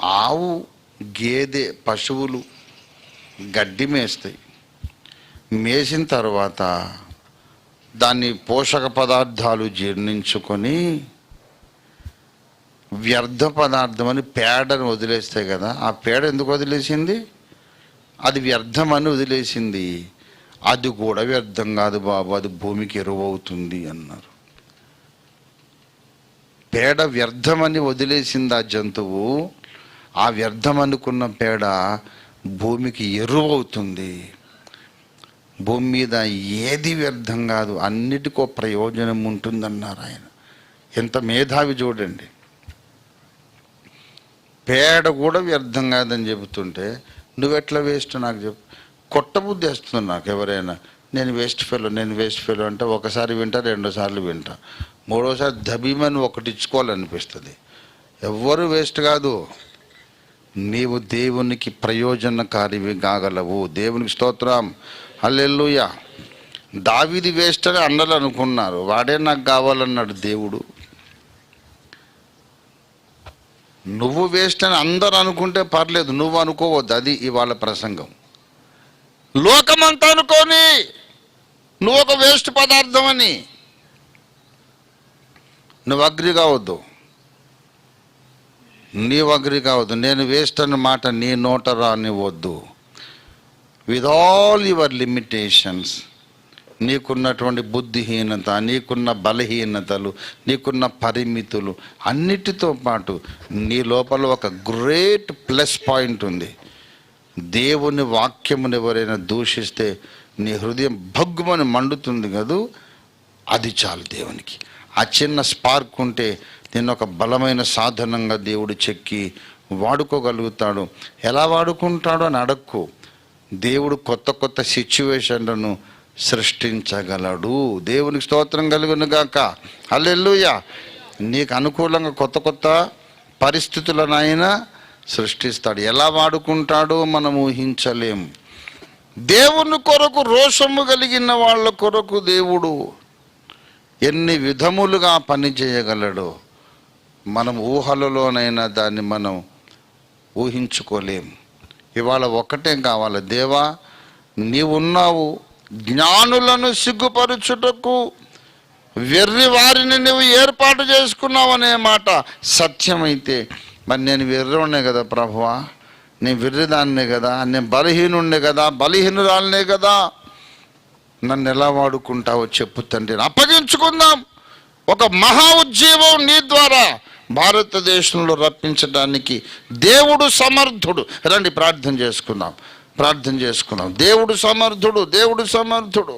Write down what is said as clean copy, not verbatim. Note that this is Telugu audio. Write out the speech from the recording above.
ఆవు, గేదె, పశువులు గడ్డి మేస్తాయి. మేసిన తర్వాత దాన్ని పోషక పదార్థాలు జీర్ణించుకొని వ్యర్థ పదార్థం అని పేడను వదిలేస్తాయి కదా. ఆ పేడ ఎందుకు వదిలేసింది? అది వ్యర్థమని వదిలేసింది. అది కూడా వ్యర్థం కాదు బాబు, అది భూమికి ఎరువు అవుతుంది అన్నారు. పేడ వ్యర్థమని వదిలేసింది ఆ జంతువు. ఆ వ్యర్థం అనుకున్న పేడ భూమికి ఎరువు అవుతుంది. భూమి మీద ఏది వ్యర్థం కాదు, అన్నిటికో ప్రయోజనం ఉంటుందన్నారు ఆయన. ఎంత మేధావి చూడండి. పేడ కూడా వ్యర్థం కాదని చెబుతుంటే నువ్వెట్లా వేస్ట్ నాకు చెప్పు. కొట్టబుద్ధి వేస్తుంది నాకు ఎవరైనా. నేను వేస్ట్ ఫెలో అంటే ఒకసారి వింటా, రెండోసార్లు వింటా, మూడోసారి దబీమని ఒకటి ఇచ్చుకోవాలనిపిస్తుంది. ఎవ్వరు వేస్ట్ కాదు. నీవు దేవునికి ప్రయోజనకారివి కాగలవు. దేవునికి స్తోత్రం, హల్లెలూయా. దావీదు వేస్ట్ అని అందరూ అనుకున్నారు, వాడే నాకు కావాలన్నాడు దేవుడు. నువ్వు వేస్ట్ అని అందరూ అనుకుంటే పర్లేదు, నువ్వు అనుకోవద్దు. అది ఇవాళ ప్రసంగం. లోకమంతా అనుకోని నువ్వు ఒక వేస్ట్ పదార్థం అని నువ్వు అగ్రి కావద్దు. నీవు అగ్రి కావద్దు. నేను వేస్ట్ అన్న మాట నీ నోట రానివద్దు. విత్ ఆల్ యువర్ లిమిటేషన్స్, నీకున్నటువంటి బుద్ధిహీనత, నీకున్న బలహీనతలు, నీకున్న పరిమితులు అన్నిటితో పాటు నీ లోపల ఒక గ్రేట్ ప్లస్ పాయింట్ ఉంది. దేవుని వాక్యమును ఎవరైనా దూషిస్తే నీ హృదయం భగ్గుమని మండుతుంది కదూ, అది చాలు దేవునికి. ఆ చిన్న స్పార్క్ ఉంటే నేను ఒక బలమైన సాధనంగా దేవుడు చెక్కి వాడుకోగలుగుతాడు. ఎలా వాడుకుంటాడో అని అడక్కు. దేవుడు కొత్త కొత్త సిచ్యువేషన్లను సృష్టించగలడు. దేవునికి స్తోత్రం కలుగును గాక, హల్లెలూయా. నీకు అనుకూలంగా కొత్త కొత్త పరిస్థితులను ఆయన సృష్టిస్తాడు. ఎలా వాడుకుంటాడో మనం ఊహించలేము. దేవుని కొరకు రోషము కలిగిన వాళ్ళ కొరకు దేవుడు ఎన్ని విధములుగా పని చేయగలడో మనం ఊహలలోనైనా దాన్ని మనం ఊహించుకోలేము. ఇవాళ ఒక్కటే కావాలి, దేవా నీవున్నావు, జ్ఞానులను సిగ్గుపరచుటకు వెర్రి వారిని నువ్వు ఏర్పాటు చేసుకున్నావు అనే మాట సత్యమైతే, మరి నేను వెర్రినే కదా ప్రభువా, నేను వెర్రిదాన్నే కదా, నేను బలహీనుండే కదా, బలహీనురాలనే కదా, నన్ను ఎలా వాడుకుంటావో చెప్పు తండ్రి. అప్పగించుకుందాం. ఒక మహా ఉద్యమం నీ ద్వారా భారతదేశంలో రప్పించడానికి దేవుడు సమర్థుడు. రండి ప్రార్థన చేసుకుందాం. దేవుడు సమర్థుడు, దేవుడు సమర్థుడు.